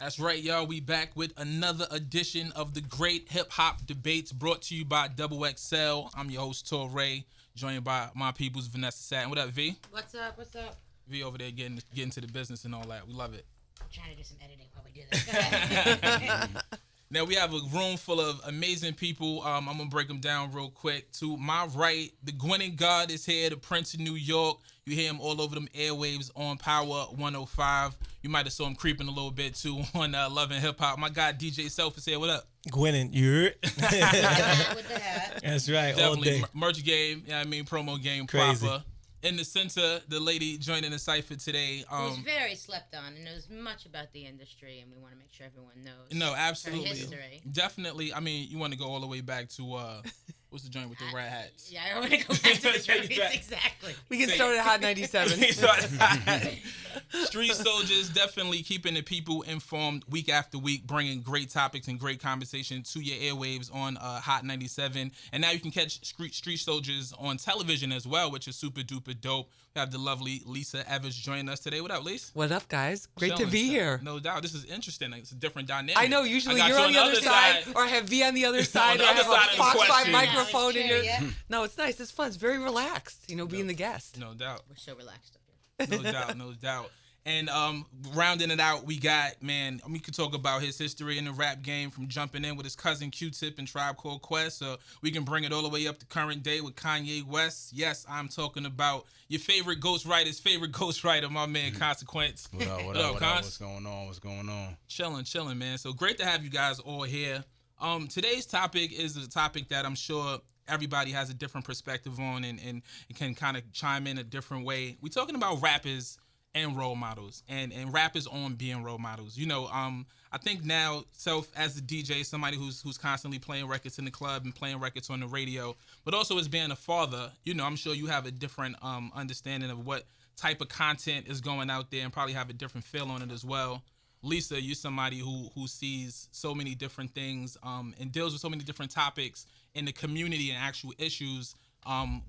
That's right, y'all. We back with another edition of the Great Hip Hop Debates brought to you by XXL. I'm your host, Torae, joined by my people's Vanessa Satin. What up, V? What's up? What's up? V over there getting to the business and all that. We love it. I'm trying to do some editing while we do this. Now, we have a room full of amazing people. I'm going to break them down real quick. To my right, the Gwinnett God is here, the Prince of New York. You hear him all over them airwaves on Power 105. You might have saw him creeping a little bit, too, on Love and Hip Hop. My guy, DJ Self, is here. What up? Gwinnett, you're With the hat. That's right, Definitely. all day. Merch game, promo game Crazy. proper. In the center, the lady joining the cypher today. Who's very slept on and knows much about the industry, and we want to make sure everyone knows. No, absolutely. Her history. Definitely. I mean, you want to go all the way back to, what's the joint with the rat hats? Yeah, I want to go back to the tributes, exactly. We can start at Hot 97. Street Soldiers definitely keeping the people informed week after week, bringing great topics and great conversation to your airwaves on Hot 97. And now you can catch Street Soldiers on television as well, which is super duper dope. We have the lovely Lisa Evers joining us today. What up, Lisa? What up, guys? Great to Chilling, be chilling. here. No doubt. This is interesting. It's a different dynamic. I know, usually I got you're you on the other side, or I have V on the other side, the or I other have side of a the Fox 5 question. microphone Yeah, in it's your... true, yeah. No, it's nice. It's fun. It's very relaxed, being the guest. No doubt. We're so relaxed up here. No doubt, no doubt. And rounding it out, we got, we could talk about his history in the rap game from jumping in with his cousin Q-Tip and Tribe Called Quest. So we can bring it all the way up to current day with Kanye West. Yes, I'm talking about your favorite ghostwriter's favorite ghostwriter, my man Consequence. What up, Cons? What's going on? Chilling, man. So great to have you guys all here. Today's topic is a topic that I'm sure everybody has a different perspective on and can kind of chime in a different way. We're talking about rappers and role models and rappers on being role models. I think now Self as a DJ, somebody who's constantly playing records in the club and playing records on the radio, but also as being a father, I'm sure you have a different understanding of what type of content is going out there and probably have a different feel on it as well. Lisa, you're somebody who sees so many different things and deals with so many different topics in the community and actual issues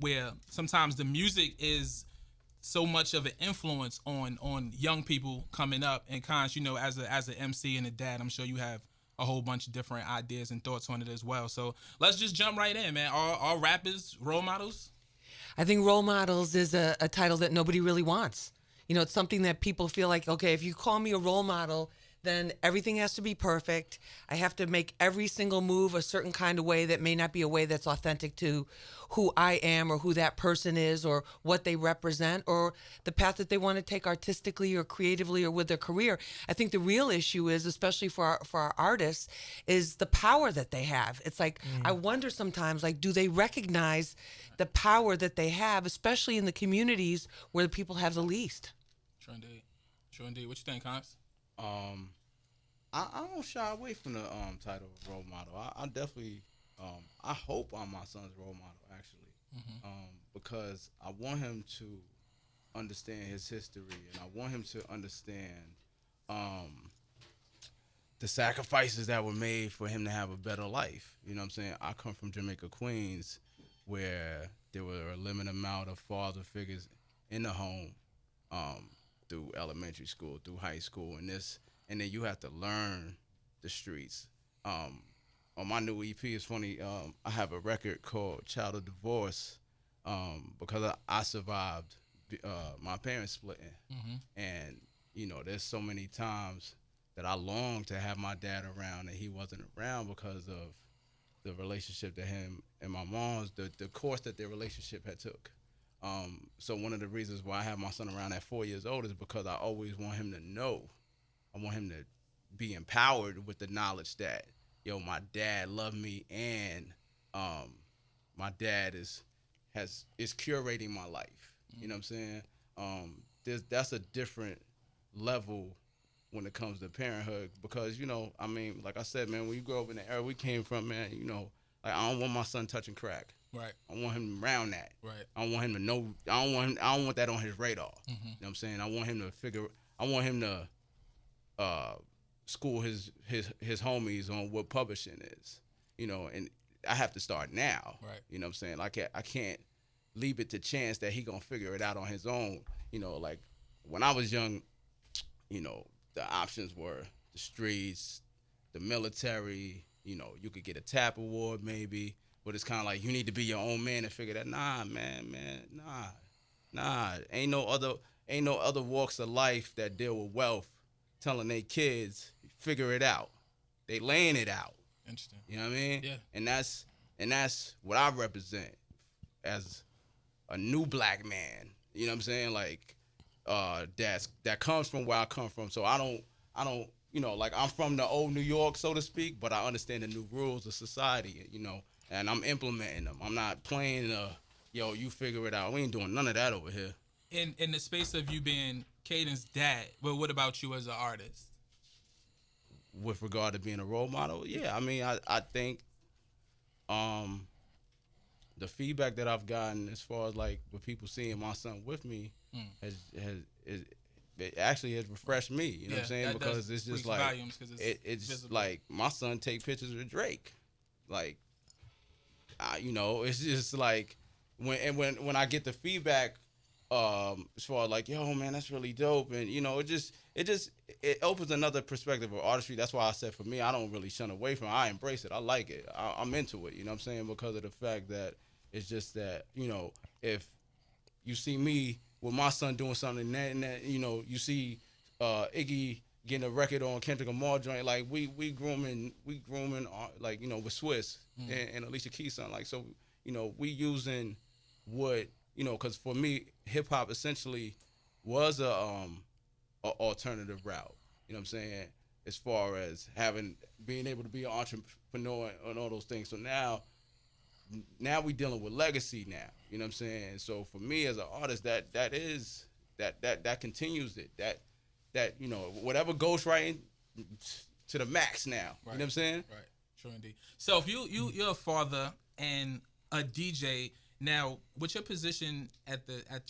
where sometimes the music is so much of an influence on young people coming up. And Cons, as an MC and a dad, I'm sure you have a whole bunch of different ideas and thoughts on it as well. So let's just jump right in, man. Are rappers role models? I think role models is a title that nobody really wants. It's something that people feel like, okay, if you call me a role model, then everything has to be perfect. I have to make every single move a certain kind of way that may not be a way that's authentic to who I am or who that person is or what they represent or the path that they want to take artistically or creatively or with their career. I think the real issue is, especially for our artists, is the power that they have. It's like, I wonder sometimes, do they recognize the power that they have, especially in the communities where the people have the least? True indeed. What you think, Cons? I don't shy away from the title of role model. I definitely I hope I'm my son's role model actually, because I want him to understand his history and I want him to understand the sacrifices that were made for him to have a better life. You know what I'm saying? I come from Jamaica, Queens, where there were a limited amount of father figures in the home. Through elementary school, through high school, and then you have to learn the streets. On my new EP, it's funny, I have a record called Child of Divorce because I survived my parents splitting. And, there's so many times that I longed to have my dad around and he wasn't around because of the relationship that him and my mom's, the course that their relationship had took. So one of the reasons why I have my son around at 4 years old is because I always want him to know. I want him to be empowered with the knowledge that, my dad loved me and my dad is curating my life. You know what I'm saying? That's a different level when it comes to parenthood because, like I said, man, when you grow up in the era we came from, man, I don't want my son touching crack. Right. I want him around that. Right. I want him to know. I don't want that on his radar. You know what I'm saying? I want him to school his homies on what publishing is. And I have to start now. Right. You know what I'm saying? I can't leave it to chance that he gonna figure it out on his own. Like when I was young, the options were the the streets, the military. You know, you could get a TAP award maybe, but it's kind of like you need to be your own man and figure that. Nah, man, nah. Ain't no other walks of life that deal with wealth telling their kids figure it out. They laying it out. Interesting. You know what I mean? Yeah. And that's what I represent as a new black man. You know what I'm saying? Like that comes from where I come from. So I don't you know, like I'm from the old New York, so to speak, but I understand the new rules of society, you know, and I'm implementing them. I'm not playing yo, you figure it out. We ain't doing none of that over here. In the space of you being Caden's dad, but what about you as an artist? With regard to being a role model, yeah, I mean, I think the feedback that I've gotten as far as like with people seeing my son with me it actually has refreshed me. You know what I'm saying? Because it's just like it's like my son take pictures of Drake, like you know, it's just like when I get the feedback as far as like, yo man, that's really dope, and you know, it opens another perspective of artistry. That's why I said for me, I don't really shun away from it. I embrace it. I like it. I'm into it. You know what I'm saying? Because of the fact that it's just that, you know, if you see me with my son doing something and that you know, you see Iggy getting a record on Kendrick Lamar joint, like we grooming like, you know, with Swiss and Alicia Keys son, like, so, you know, we using what, you know, because for me hip hop essentially was a alternative route. You know what I'm saying? As far as being able to be an entrepreneur and all those things. So now we dealing with legacy now. You know what I'm saying? So for me as an artist, that continues it. That you know, whatever ghostwriting to the max now. Right. You know what I'm saying? Right. True indeed. So if you're a father and a DJ. Now, with your position at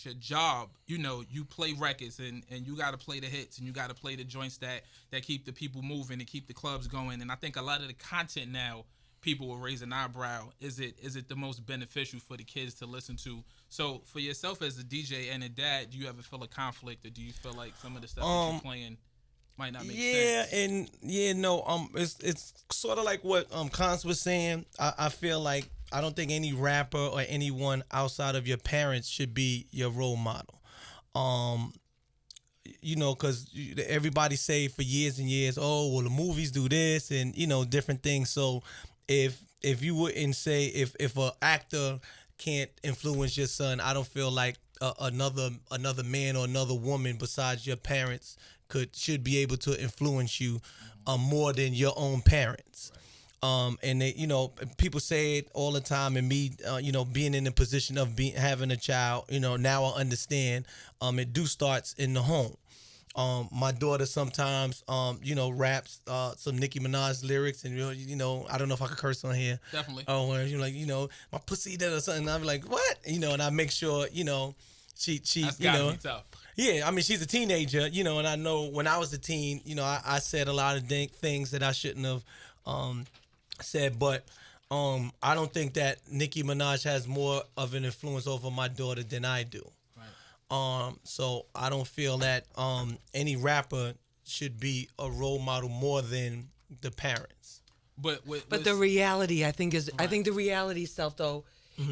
your job, you know, you play records and you got to play the hits and you got to play the joints that keep the people moving and keep the clubs going. And I think a lot of the content now, people will raise an eyebrow. Is it the most beneficial for the kids to listen to? So for yourself as a DJ and a dad, do you ever feel a conflict, or do you feel like some of the stuff that you're playing might not make sense? It's sort of like what Cons was saying. I feel like I don't think any rapper or anyone outside of your parents should be your role model. You know, because everybody say for years and years, oh, well, the movies do this and, you know, different things. So if you wouldn't say if an actor can't influence your son, I don't feel like another man or another woman besides your parents should be able to influence you more than your own parents. And they, you know, people say it all the time, and me, you know, being in the position of having a child, you know, now I understand. It starts in the home. My daughter sometimes, you know, raps some Nicki Minaj lyrics, and you know, I don't know if I could curse on here. Definitely. Where you're like, you know, my pussy did or something. I'm like, what? You know, and I make sure, you know, she That's you know, be tough. Yeah, I mean, she's a teenager, you know, and I know when I was a teen, you know, I said a lot of things that I shouldn't have said, but I don't think that Nicki Minaj has more of an influence over my daughter than I do. Right. So I don't feel that any rapper should be a role model more than the parents. But the reality, I think, is right. I think the reality itself, though,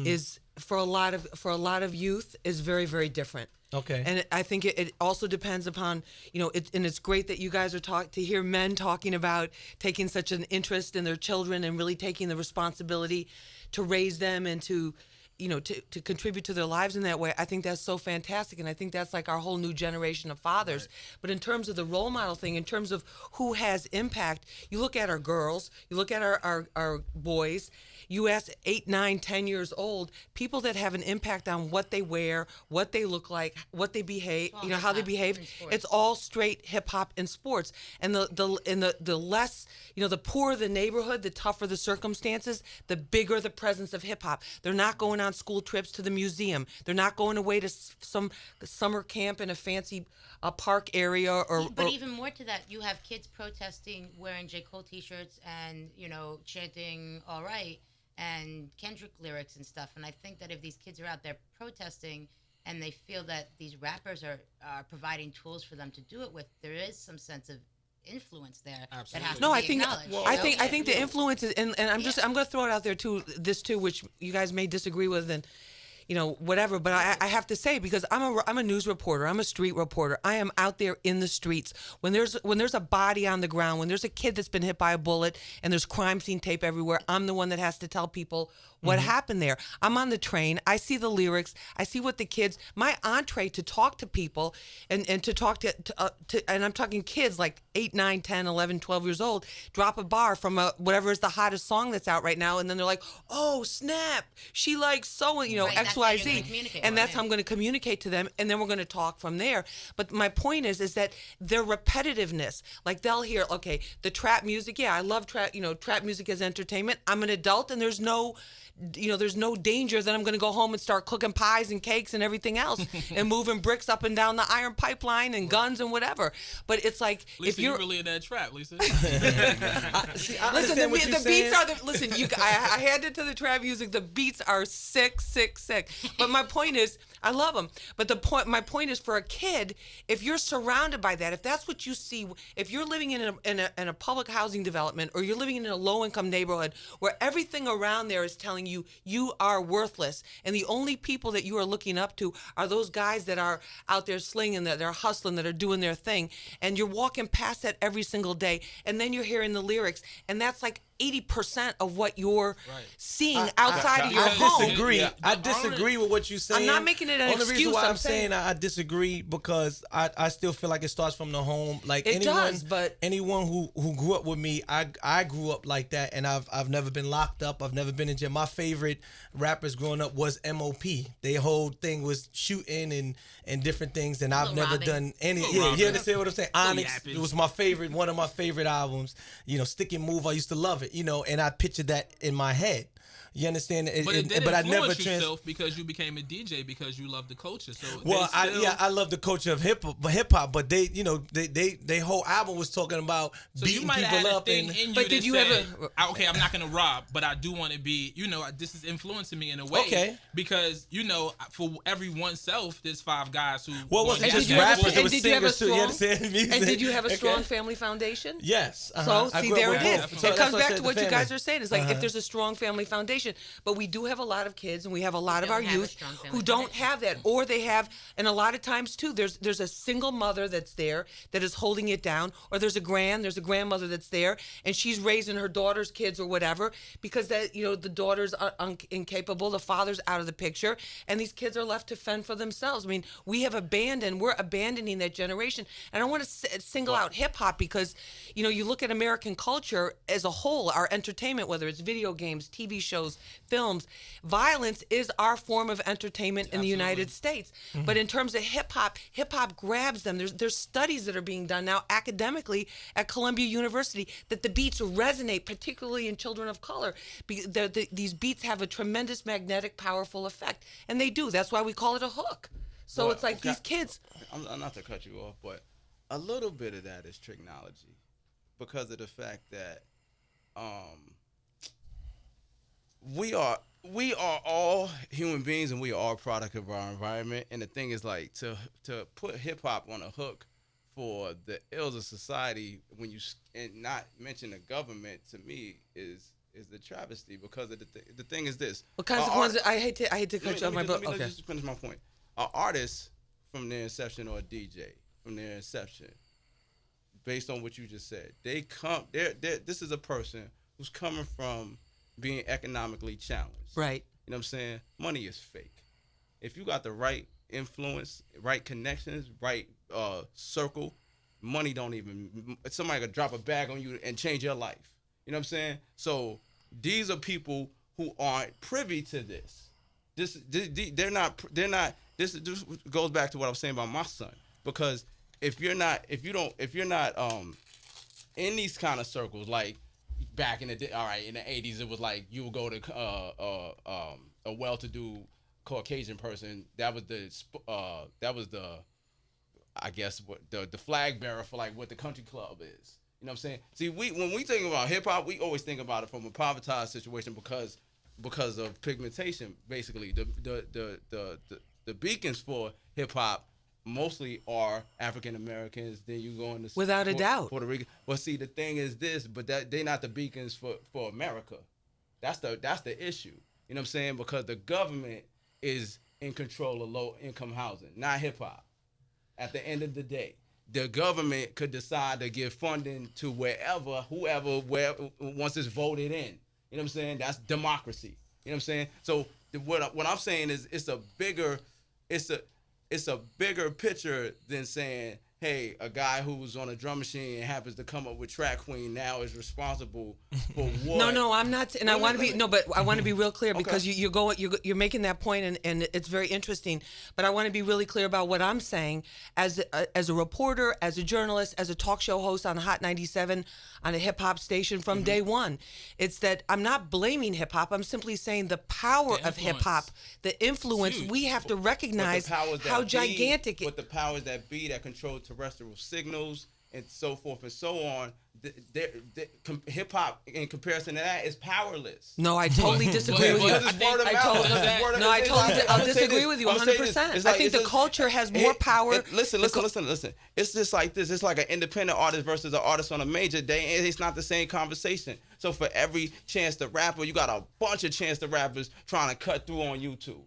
is for a lot of youth is very, very different. Okay. And I think it also depends upon, you know, and it's great that you guys are to hear men talking about taking such an interest in their children and really taking the responsibility to raise them and to, you know, to contribute to their lives in that way. I think that's so fantastic. And I think that's like our whole new generation of fathers. Right. But in terms of the role model thing, in terms of who has impact, you look at our girls, you look at our boys, you ask 8, 9, 10 years old, people that have an impact on what they wear, what they look like, what they behave, you know, how they behave. It's all straight hip hop and sports. And the less, you know, the poorer the neighborhood, the tougher the circumstances, the bigger the presence of hip hop. They're not going on school trips to the museum. They're not going away to some summer camp in a fancy park area But even more to that, you have kids protesting wearing J. Cole t-shirts and, you know, chanting "All Right" and Kendrick lyrics and stuff. And I think that if these kids are out there protesting and they feel that these rappers are providing tools for them to do it with, there is some sense of influence there Absolutely. that has No, to I be think acknowledged. I think the influence is, and I'm gonna throw it out there too, which you guys may disagree with, and whatever. But I have to say, because I'm a news reporter, I'm a street reporter. I am out there in the streets when there's a body on the ground, when there's a kid that's been hit by a bullet, and there's crime scene tape everywhere. I'm the one that has to tell people what happened there. I'm on the train. I see the lyrics. I see what the kids. My entree to talk to people and to talk to and I'm talking kids like 8, 9, 10, 11, 12 years old. Drop a bar from whatever is the hottest song that's out right now, and then they're like, "Oh snap, she likes so Right, X, that's how Y, you're gonna Z," communicate, and that's right. how I'm going to communicate to them, and then we're going to talk from there. But my point is that their repetitiveness, like they'll hear, okay, the trap music. Yeah, I love trap. Trap music as entertainment. I'm an adult, and there's no danger that I'm going to go home and start cooking pies and cakes and everything else and moving bricks up and down the iron pipeline and guns and whatever. But it's like, Lisa, if you're really in that trap, Lisa. listen, the beats are listen. I hand it to the trap music. The beats are sick. But my point is, I love them. But my point is, for a kid, if you're surrounded by that, if that's what you see, if you're living in a public housing development, or you're living in a low income neighborhood where everything around there is telling you are worthless, and the only people that you are looking up to are those guys that are out there slinging, that they're hustling, that are doing their thing, and you're walking past that every single day, and then you're hearing the lyrics, and that's like 80% of what you're seeing outside of your home. I disagree with what you're saying. I'm not making it an Only excuse. reason why I'm saying I disagree, because I still feel like it starts from the home. Like it does, but anyone who grew up with me, I grew up like that, and I've never been locked up. I've never been in jail. My favorite rappers growing up was M.O.P. Their whole thing was shooting and different things, and I've never done any. Yeah, you understand what I'm saying? Onyx, it was my favorite, one of my favorite albums. Stick and Move, I used to love it. And I pictured that in my head. You understand? But it did I influence yourself because you became a DJ because you love the culture. So I love the culture of hip hop, but they whole album was talking about beating people up. But did you ever? Okay, I'm not gonna rob, but I do want to be. This is influencing me in a way. Okay. Because for every oneself, there's 5 guys who. Well, it wasn't just you have rappers; a- it was and did you have a singers too. You understand? And did you have a strong Okay. family foundation? Yes. So I see, grew up there with it is. both. So It that's comes why I back said to the what you family. guys are saying. It's like, if there's a strong family foundation, but we do have a lot of kids, and we have a lot of don't our have a youth strong family who don't foundation. have that, or they have, and a lot of times too, there's a single mother that's there that is holding it down, or there's a grandmother that's there, and she's raising her daughter's kids or whatever, because the daughters are incapable, the father's out of the picture, and these kids are left to fend for themselves. I mean, we're abandoning that generation, and I want to single out hip hop because, you look at American culture as a whole, our entertainment, whether it's video games, TV shows, films, violence is our form of entertainment in the United States. But in terms of hip hop grabs them. There's studies that are being done now academically at Columbia University that the beats resonate, particularly in children of color. These beats have a tremendous magnetic, powerful effect, and they do. That's why we call it a hook. So Well, it's like okay. these kids. I'm not to cut you off, but a little bit of that is technology, because of the fact that we are all human beings, and we are all a product of our environment. And the thing is, like, to put hip hop on a hook for the ills of society, and not mention the government, to me is the travesty, because of the thing is this. What consequences? I hate to cut you off, my Let brother. me Okay. just finish my point. An artist from their inception, or a DJ from their inception, based on what you just said, this is a person who's coming from being economically challenged. Right. You know what I'm saying? Money is fake. If you got the right influence, right connections, right circle, money don't even. Somebody could drop a bag on you and change your life. You know what I'm saying? So these are people who aren't privy to this. They're not. This goes back to what I was saying about my son. Because if you're not in these kind of circles, like back in the day, all right, in the 80s, it was like you would go to a well-to-do Caucasian person. That was the I guess what the flag bearer for like what the country club is. You know what I'm saying? See, when we think about hip hop, we always think about it from a povertized situation because of pigmentation. Basically, the beacons for hip hop mostly are African Americans. Then you go into Without a doubt. Puerto Rican. Well, see, the thing is this, but that they're not the beacons for America. That's the issue. You know what I'm saying? Because the government is in control of low income housing, not hip hop. At the end of the day, the government could decide to give funding to wherever once it's voted in. You know what I'm saying? That's democracy. You know what I'm saying? So what I'm saying is it's a bigger picture than saying, hey, a guy who was on a drum machine and happens to come up with Track Queen now is responsible for what? No, I'm not, and I want to be but I want to be real clear because Okay. you're making that point, and it's very interesting. But I want to be really clear about what I'm saying as a reporter, as a journalist, as a talk show host on Hot 97 on a hip hop station from day one. It's that I'm not blaming hip hop. I'm simply saying the power of hip hop, the influence. Huge. We have to recognize But the powers that how be, gigantic but the powers that be that control terrestrial signals and so forth and so on, hip hop in comparison to that is powerless. No, I totally disagree with you. Because it's word of mouth. I'll disagree with you 100%. I think the culture has more power. Listen. It's just like this. It's like an independent artist versus an artist on a major day. It's not the same conversation. So for every Chance the Rapper, you got a bunch of Chance the Rappers trying to cut through on YouTube.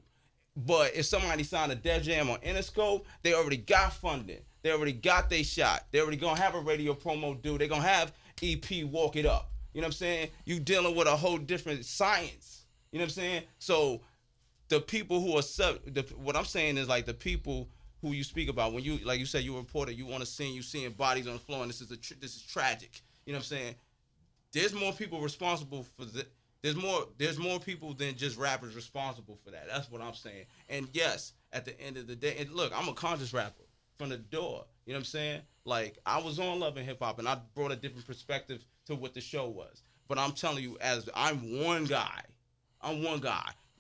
But if somebody signed a Def Jam on Interscope, they already got funding. They already got their shot. They already gonna have a radio promo due. They gonna have EP Walk It Up. You know what I'm saying? You dealing with a whole different science. You know what I'm saying? So the people who are what I'm saying is like the people who you speak about when you, like you said, you're a reporter, you want to see, you seeing bodies on the floor, and this is tragic. You know what I'm saying? There's more people responsible for There's more people than just rappers responsible for that. That's what I'm saying. And yes, at the end of the day, and look, I'm a conscious rapper from the door. You know what I'm saying? Like, I was on Love and Hip Hop, and I brought a different perspective to what the show was. But I'm telling you, as I'm one guy.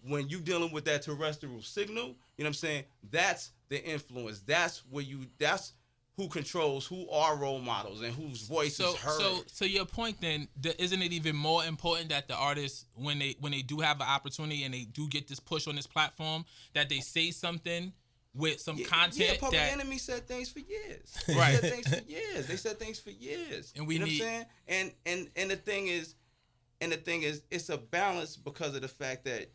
When you dealing with that terrestrial signal, you know what I'm saying? That's the influence. That's who controls who are role models and whose voice is heard. So your point then, isn't it even more important that the artists, when they do have an opportunity and they do get this push on this platform, that they say something with some content? Yeah, Public that Enemy said things for years. Right. They said things for years. And we you know need, what I'm saying? And the thing is, it's a balance because of the fact that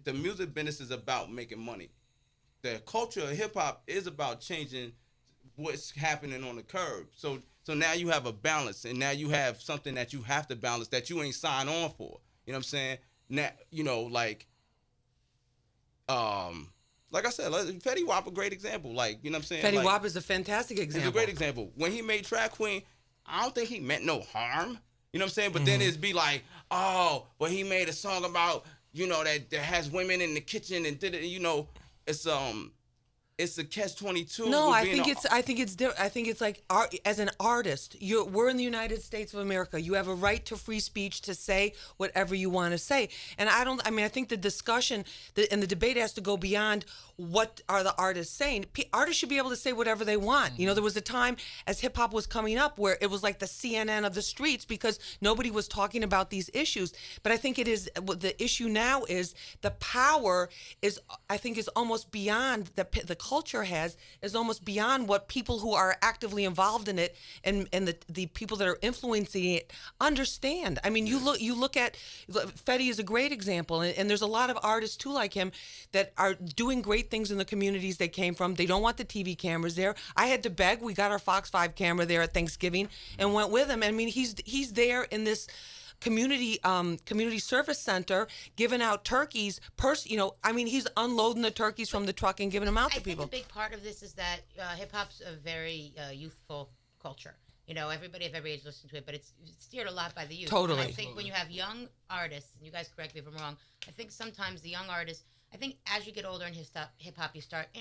the music business is about making money. The culture of hip hop is about changing what's happening on the curb. So now you have a balance, and now you have something that you have to balance that you ain't signed on for. You know what I'm saying? Now, you know, like I said, Fetty Wap a great example. Like, you know what I'm saying? Fetty like, Wap is a fantastic example. It's a great example. When he made Track Queen, I don't think he meant no harm. You know what I'm saying? But then it'd be like, oh, but he made a song about, you know, that has women in the kitchen and did it. You know, it's a catch-22. No, I think it's like as an artist, we're in the United States of America. You have a right to free speech to say whatever you want to say. And I think the discussion and the debate has to go beyond what are the artists saying. Artists should be able to say whatever they want. You know, there was a time as hip hop was coming up where it was like the CNN of the streets because nobody was talking about these issues. But I think the issue now is the power is almost beyond the culture is almost beyond what people who are actively involved in it and the people that are influencing it understand. I mean, you look at Fetty is a great example, and there's a lot of artists too like him that are doing great things in the communities they came from. They don't want the TV cameras there. I had to beg. We got our Fox 5 camera there at Thanksgiving and went with him. I mean, he's there in this community service center giving out turkeys. He's unloading the turkeys from the truck and giving them out to people. I think a big part of this is that hip hop's a very youthful culture. You know, everybody of every age listens to it, but it's steered a lot by the youth. Totally. And I think when you have young artists, and you guys correct me if I'm wrong, I think sometimes the young artists, I think as you get older in hip hop,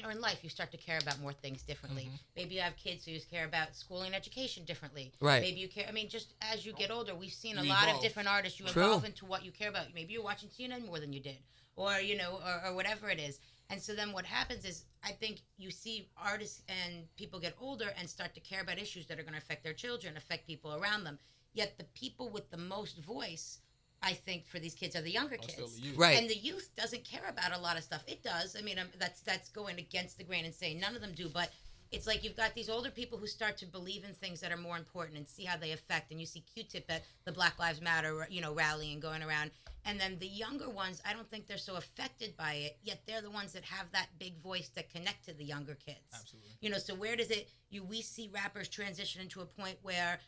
or in life, you start to care about more things differently. Mm-hmm. Maybe you have kids who care about schooling and education differently. Right. Maybe you care. I mean, just as you get older, we've seen a lot of different artists. You evolve into what you care about. Maybe you're watching CNN more than you did, or or whatever it is. And so then what happens is, I think you see artists and people get older and start to care about issues that are going to affect their children, affect people around them. Yet the people with the most voice I think, for these kids are the younger kids. Still the youth. Right. And the youth doesn't care about a lot of stuff. It does. I mean, that's going against the grain and saying none of them do. But it's like you've got these older people who start to believe in things that are more important and see how they affect. And you see Q-Tip at the Black Lives Matter, rally and going around. And then the younger ones, I don't think they're so affected by it. Yet they're the ones that have that big voice that connect to the younger kids. Absolutely. So where does it? We see rappers transition into a point where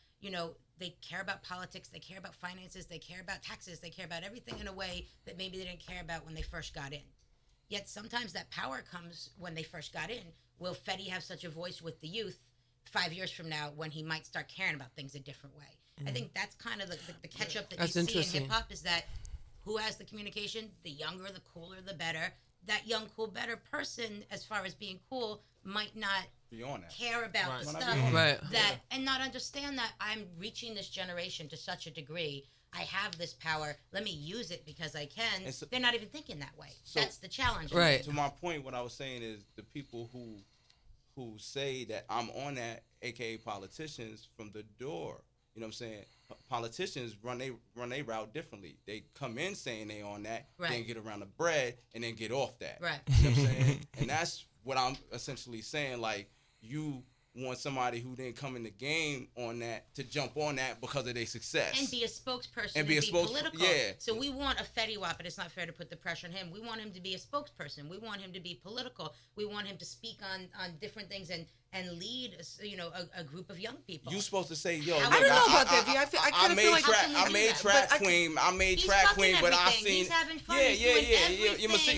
they care about politics, they care about finances, they care about taxes, they care about everything in a way that maybe they didn't care about when they first got in. Yet sometimes that power comes when they first got in. Will Fetty have such a voice with the youth 5 years from now when he might start caring about things a different way? I think that's kind of the catch-up that That's you see in interesting. hip-hop is that who has the communication? The younger, the cooler, the better. That young, cool, better person, as far as being cool, might not Be on that. care about the Right. stuff Right. and not understand that I'm reaching this generation to such a degree. I have this power. Let me use it because I can. And so- They're not even thinking that way. So- That's the challenge. Right. To my point, what I was saying is the people who say that I'm on that, aka politicians, from the door. You know what I'm saying? Politicians run they route differently. They come in saying they on that, then Right. get around the bread, and then get off that. Right. You know what I'm saying? And that's what I'm essentially saying. Like, you want somebody who didn't come in the game on that to jump on that because of their success. And be a spokesperson And be a political. yeah. So we want a Fetty Wap, but it's not fair to put the pressure on him. We want him to be a spokesperson. We want him to be political. We want him to speak on different things and lead a group of young people. You supposed to say, yo, I look, don't know about that, V. I kinda feel like- How can we I do made that? track But I queen. I made He's track fucking queen, but I everything. seen. He's having fun. Yeah, He's yeah, doing yeah. everything You must see.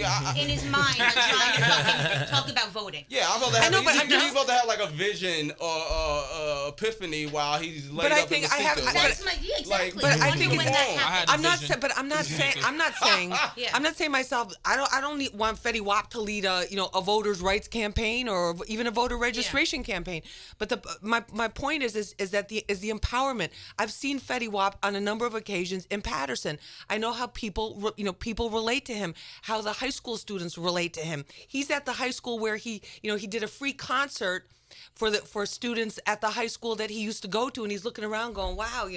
in his mind. I'm trying to fucking talk about voting. Yeah, I'm supposed to have. know, but He's supposed to have like a vision or epiphany while he's laid But I up think in the I have- seat. I- That's exactly. Like, But I wonder think when it's- that I happens. had a I'm not vision. saying, but I'm not saying. Yeah. I'm not saying myself. I don't want Fetty Wap to lead a voters' rights campaign or even a voter registration campaign. But my point is that the empowerment. I've seen Fetty Wap on a number of occasions in Patterson. I know how people relate to him, how the high school students relate to him. He's at the high school where he did a free concert for students at the high school that he used to go to, and he's looking around going, wow,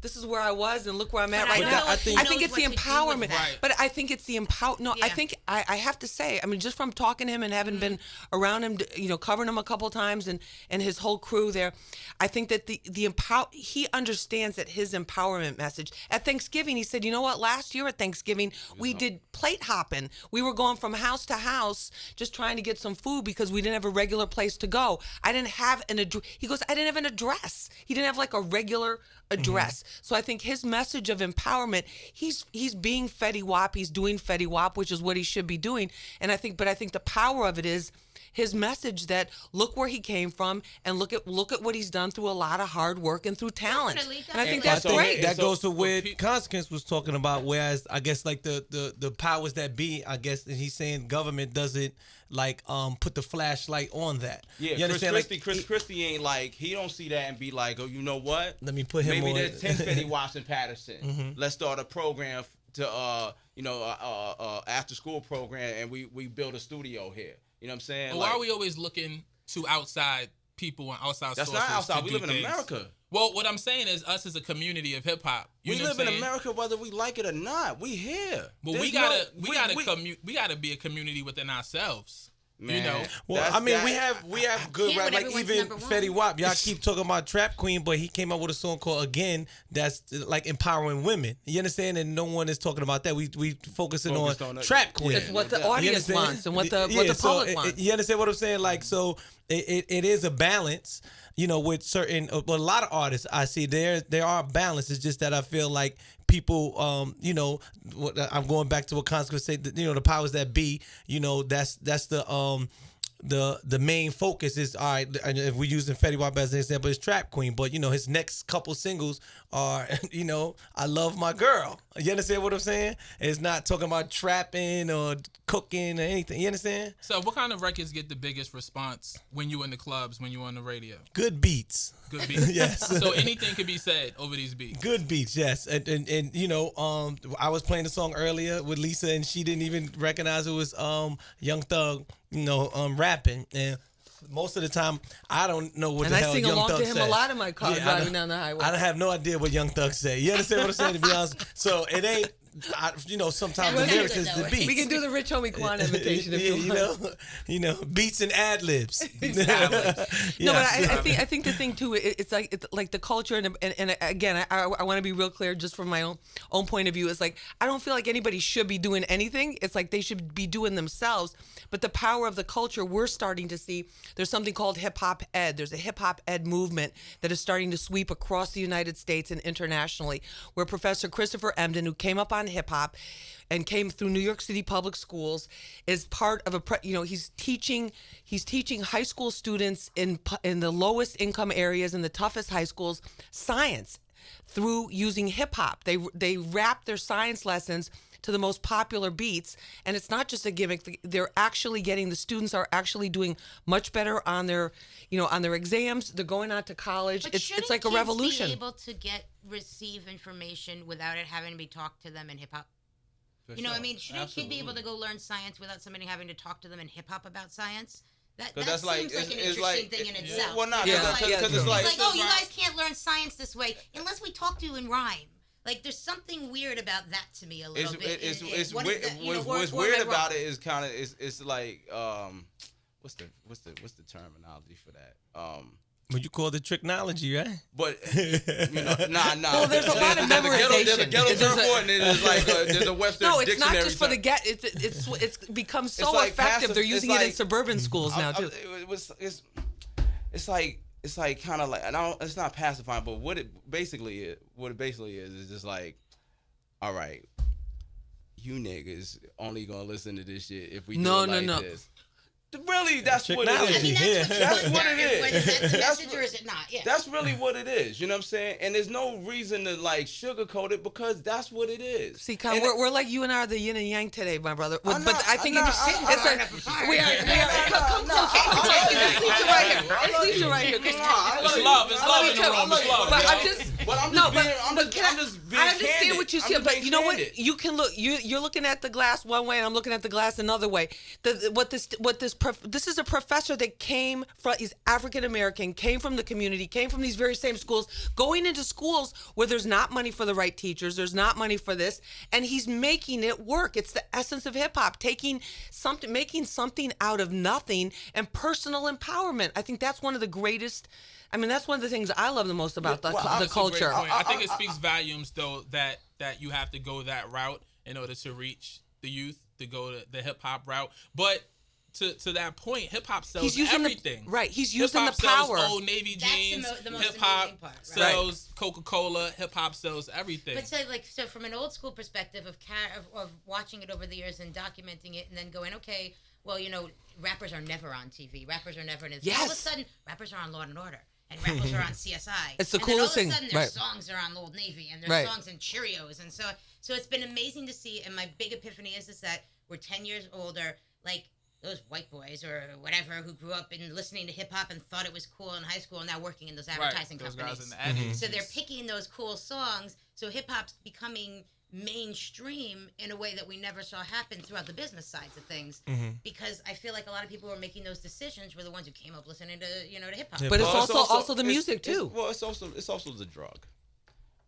this is where I was and look where I'm at But I right don't now. know if he I think knows it's the what to do with empowerment. that. Right. But I think it's the empower. No, I Yeah. think I have to say, I mean, just from talking to him and having been around him, covering him a couple times and his whole crew there, I think that he understands that his empowerment message at Thanksgiving. He said, you know what? Last year at Thanksgiving, we did plate hopping. We were going from house to house just trying to get some food because we didn't have a regular place to go. I didn't have he goes, I didn't have an address. He didn't have like a regular address. So I think his message of empowerment, he's being Fetty Wap, he's doing Fetty Wap, which is what he should be doing. And I think the power of it is his message that look where he came from and look at what he's done through a lot of hard work and through talent. Definitely, And I think definitely. that's great. That So- goes to where Consequence was talking about. Whereas I guess like the powers that be, I guess, and he's saying government doesn't like put the flashlight on that. Yeah, you Chris understand? Christie ain't like, he don't see that and be like, oh, you know what? Let me put him Maybe on. there's 10 Fetty Waps in Patterson. Let's start a program to after school program, and we build a studio here. You know what I'm saying? But why are we always looking to outside people and outside That's sources? not outside. to We do live in things? America. Well, what I'm saying is us as a community of hip hop. We live in America whether we like it or not. We here. But There's we gotta be a community within ourselves. Man, Well, that's I mean, that. we have good Yeah, rap, but like everyone's even number one. Fetty Wap. Y'all keep talking about Trap Queen, but he came out with a song called Again that's like empowering women. You understand? And no one is talking about that. We focusing on Focused on it. Trap Queen. It's what the You audience understand? wants and what the Yeah, public wants. You understand what I'm saying? Like, so it is a balance, with certain, a lot of artists I see there are balance. It's just that I feel like people, I'm going back to what Consequence said, the powers that be, that's the main focus is, all right, and if we're using Fetty Wap as an example, is Trap Queen, but his next couple singles are I Love My Girl. You understand what I'm saying? It's not talking about trapping or cooking or anything. You understand? So, what kind of records get the biggest response when you in the clubs, when you on the radio? Good beats. Good beats. Yes. So anything could be said over these beats. Good beats, yes. And I was playing the song earlier with Lisa, and she didn't even recognize it was Young Thug, rapping. And most of the time I don't know what And the I hell sing Young along Thug to him says. a lot in my car I driving don't- down the highway. I don't have no idea what Young Thug said. You understand what I'm saying? To be honest, so it ain't. Sometimes the That's lyrics good, is the though. beats. We can do the Rich Homie Quan imitation if you want. Beats and ad libs. No, but I think the thing too, it's like the culture, and again, I want to be real clear, just from my own point of view. It's like I don't feel like anybody should be doing anything. It's like they should be doing themselves. But the power of the culture, we're starting to see. There's something called hip hop ed. There's a hip hop ed movement that is starting to sweep across the United States and internationally, where Professor Christopher Emdin, who came up on hip hop and came through New York City public schools, is part of he's teaching high school students in the lowest income areas in the toughest high schools science through using hip hop. They rap their science lessons to the most popular beats, and it's not just a gimmick. They're actually the students are actually doing much better on their exams. They're going on to college. But It's like a revolution. Be able to receive information without it having to be talked to them in hip hop. You know what I mean? Shouldn't a kid be able to go learn science without somebody having to talk to them in hip hop about science? That that's seems like- like an it's interesting like- thing in itself. Well, not You know, because it's like, it's like, oh, you guys can't learn science this way unless we talk to you in rhyme. Like, there's something weird about that to me a little bit. It's What weird. is that, you know, What's or weird am I about wrong? it is kind of it's like what's the terminology for that? Well, you call it tricknology, right? But nah. Well, there's a lot of There's a memorization. ghetto There's term a- for it, and there's like there's a Webster No, it's dictionary. not just for the term. get. It's become so It's like effective. passive- They're using it's it in like- suburban schools now too. It's like kind of like, and it's not pacifying, but what it basically is just like, all right, you niggas only gonna listen to this shit if we do it like this. Really, that's what it I is. mean, Yeah. That's what it is. Is that the That's message or is it not? Yeah. That's really what it is. You know what I'm saying? And there's no reason to like sugarcoat it because that's what it is. See, Con, And we're like you and I are the yin and yang today, my brother. I'm But not- I think I'm it's not- it's like we are. Come closer. It's Lisa right here. It's Lisa right here. It's love. It's love in the room. It's love. But yo. I'm just. But I'm No, just but being, I'm but just, can I'm just being I understand candid. what you I'm see, just but being you know what? candid. You can look. You're looking at the glass one way, and I'm looking at the glass another way. This is a professor that came from. He's African American, came from the community, came from these very same schools, going into schools where there's not money for the right teachers, there's not money for this, and he's making it work. It's the essence of hip hop, making something out of nothing, and personal empowerment. I think that's one of the greatest. I mean, that's one of the things I love the most about the That's a great culture. point. I think it speaks volumes, though, that you have to go that route in order to reach the youth, to go the hip hop route. But to that point, hip hop sells He's using everything. He's using the Hip-hop sells power. Old Navy That's jeans. the most Hip hop amazing part, right? sells Coca-Cola. Hip hop sells everything. But so from an old school perspective of watching it over the years and documenting it and then going, okay, well, you know, rappers are never on TV. Rappers are never in it. Yes. All of a sudden, rappers are on Law and Order. And rappers are on CSI. It's the and coolest then all of a thing. sudden, their Right. songs are on Old Navy, and their Right. songs in Cheerios, and so it's been amazing to see. And my big epiphany is that we're 10 years older, like those white boys or whatever who grew up in listening to hip hop and thought it was cool in high school, and now working in those advertising those companies. guys in the eddies. So they're picking those cool songs. So hip hop's becoming mainstream in a way that we never saw happen throughout the business sides of things. Because I feel like a lot of people who are making those decisions were the ones who came up listening to to hip hop. But it's Well, also the music it's- too. Well, it's also the drug.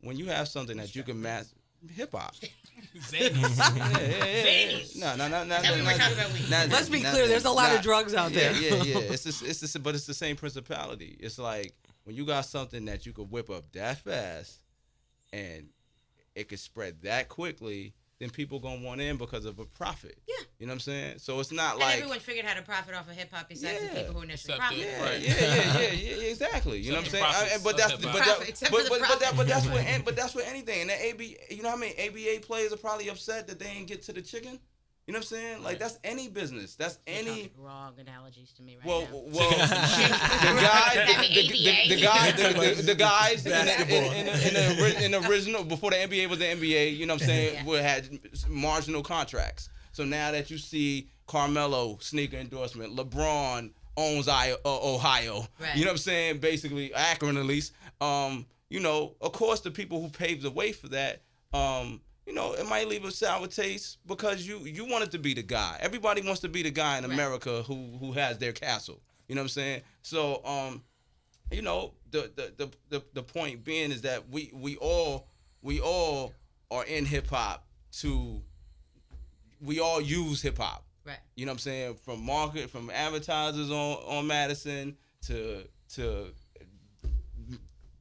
When you have something that you can mass hip hop. Zanies. Zanies. No. That we were talking about weed. Let's be clear. There's a lot of drugs out there. Yeah. But it's the same principality. It's like when you got something that you could whip up that fast, and it could spread that quickly, then people gonna want in because of a profit. Yeah. You know what I'm saying? So it's not And like everyone figured how to profit off of hip hop besides the Yeah. people who initially Except profited. Right. exactly. You know what I'm saying? Profits But that's of but hip-hop. that, Except for the profit. but that's what anything. And the ABA, you know how many ABA players are probably upset that they ain't get to the chicken? You know what I'm saying? Like that's any business. That's You're any. talking wrong analogies to me right Well, now. the guys Basketball. in the original before the NBA was the NBA. You know what I'm saying? Yeah. We had marginal contracts. So now that you see Carmelo sneaker endorsement, LeBron owns Ohio. Right. You know what I'm saying? Basically Akron at least. You know, of course the people who paved the way for that. You know, it might leave a sour taste because you wanted to be the guy. Everybody wants to be the guy in America who has their castle. You know what I'm saying? So you know, the point being is that we all are in hip hop to we all use hip hop. Right. You know what I'm saying? From advertisers on Madison to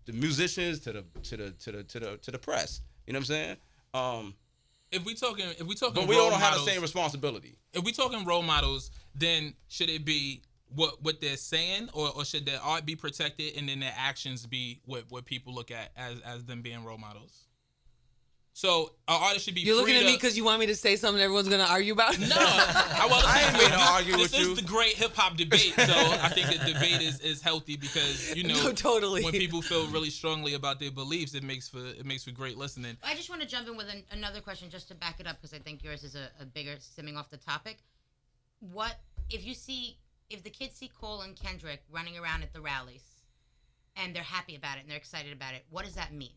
the musicians to the press. You know what I'm saying? If we talking But we all role don't have the models, same responsibility. if we talking role models, then should it be what they're saying, or should their art be protected and then their actions be what people look at as them being role models? So an artist should be. You're looking free at me to, because you want me to say something everyone's going to argue about? No, I ain't here to argue this with you. is the great hip hop debate. So I think the debate is healthy because No, totally. when people feel really strongly about their beliefs, it makes for great listening. I just want to jump in with another question just to back it up because I think yours is a bigger stemming off the topic. What if the kids see Cole and Kendrick running around at the rallies and they're happy about it and they're excited about it? What does that mean?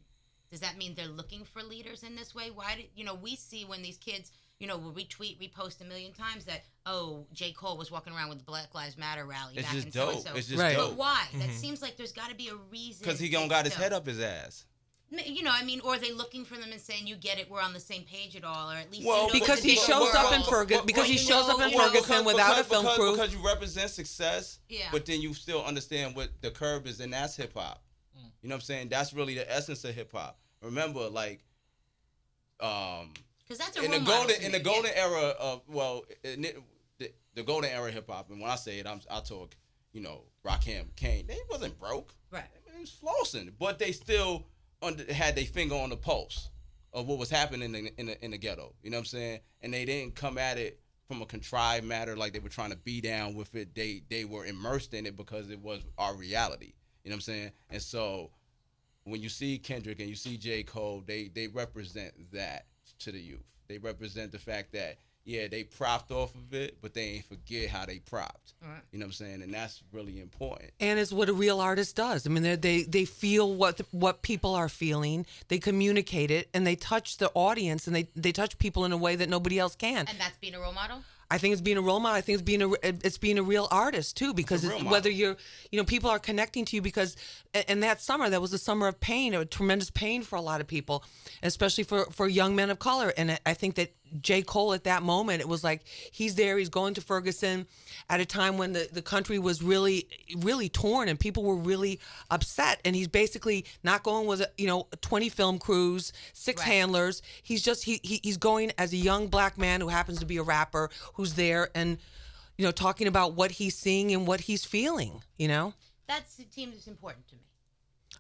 Does that mean they're looking for leaders in this way? Why did we see when these kids, will repost a million times that, oh, J. Cole was walking around with the Black Lives Matter rally It's back just in dope. so-and-so. It's just Right. dope. But why? That seems like there's got to be a reason. Because he don't got his still. head up his ass. Or are they looking for them and saying, you get it, we're on the same page at all, or at least Well, Because he shows up in Ferguson. Because he shows up in Ferguson without a film crew. Because you represent success, Yeah. but then you still understand what the curb is, and that's hip hop. You know what I'm saying? That's really the essence of hip hop. Remember, like, because that's a in role the model golden to in me, the golden era of the golden era of hip hop, and when I say it, I talk, Rakim, Kane. They wasn't broke. right? They was flossing, but they still had their finger on the pulse of what was happening in the ghetto. You know what I'm saying? And they didn't come at it from a contrived matter like they were trying to be down with it. They were immersed in it because it was our reality. You know what I'm saying? And so when you see Kendrick and you see J. Cole, they represent that to the youth. They represent the fact that, yeah, they propped off of it, but they ain't forget how they propped. Right. You know what I'm saying? And that's really important. And it's what a real artist does. I mean, they feel what people are feeling. They communicate it, and they touch the audience, and they touch people in a way that nobody else can. And that's being a role model. I think it's being a role model. I think it's being a real artist too, because It's a real whether model. you're, people are connecting to you because, and that summer, that was a summer of pain, a tremendous pain for a lot of people, especially for young men of color. And I think that J. Cole at that moment, it was like he's there, he's going to Ferguson at a time when the country was really, really torn and people were really upset. And he's basically not going with 20 film crews, 6 Right. handlers. He's just he's going as a young black man who happens to be a rapper who's there and talking about what he's seeing and what he's feeling. That seems important to me.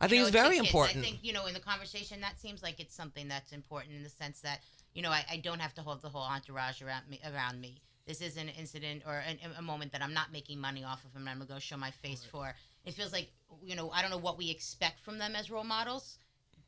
I think it's very important. I think, in the conversation, that seems like it's something that's important in the sense that, I don't have to hold the whole entourage around me. This is an incident or a moment that I'm not making money off of and I'm going to go show my face for. It feels like, I don't know what we expect from them as role models,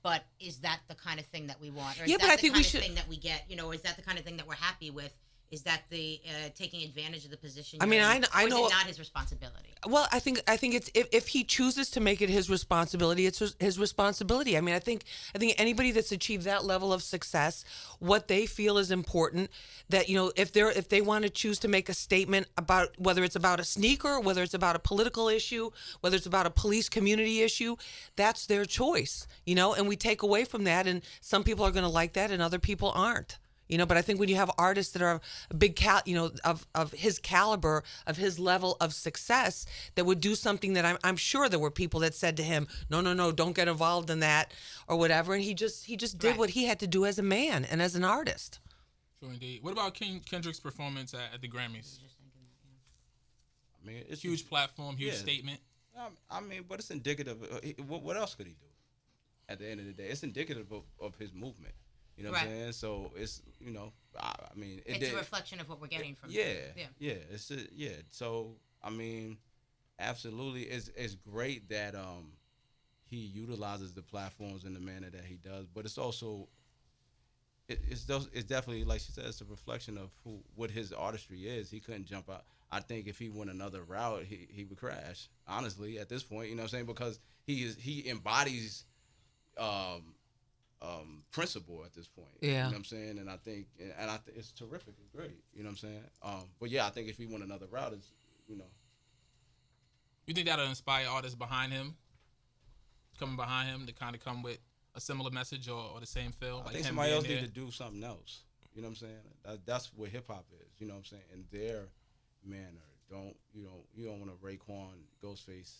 but is that the kind of thing that we want? Or is Yeah, that but I the think kind we of should- thing that we get? Or is that the kind of thing that we're happy with? Is that the taking advantage of the position? I mean, you're in? I Or know- is it not his responsibility? Well, I think it's if he chooses to make it his responsibility, it's his responsibility. I mean, I think anybody that's achieved that level of success, what they feel is important, that if they want to choose to make a statement about whether it's about a sneaker, whether it's about a political issue, whether it's about a police community issue, that's their choice, and we take away from that, and some people are going to like that and other people aren't. But I think when you have artists that are a big of his caliber, of his level of success, that would do something that I'm sure there were people that said to him, no, don't get involved in that or whatever. And he just did Right. what he had to do as a man and as an artist. Sure, indeed. What about Kendrick's performance at the Grammys? I mean, it's Huge platform, huge Yeah. statement. I mean, but it's indicative. What else could he do? At the end of the day, it's indicative of his movement. You know what I'm Right. saying? So it's I mean, It's a reflection of what we're getting from yeah, him. yeah. Yeah. So I mean, absolutely, it's great that he utilizes the platforms in the manner that he does. But it's also it's definitely, like she said, it's a reflection of what his artistry is. He couldn't jump out. I think if he went another route, he would crash. Honestly, at this point, you know what I'm saying? Because he embodies principle at this point. Yeah. You know what I'm saying? And I think it's terrific. It's great. You know what I'm saying? But yeah, I think if he went another route, it's You think that'll inspire artists coming behind him to kind of come with a similar message or the same feel? I Like think him somebody being else there? need to do something else. You know what I'm saying? That's what hip hop is. You know what I'm saying? In their manner, you don't want to Raekwon Ghostface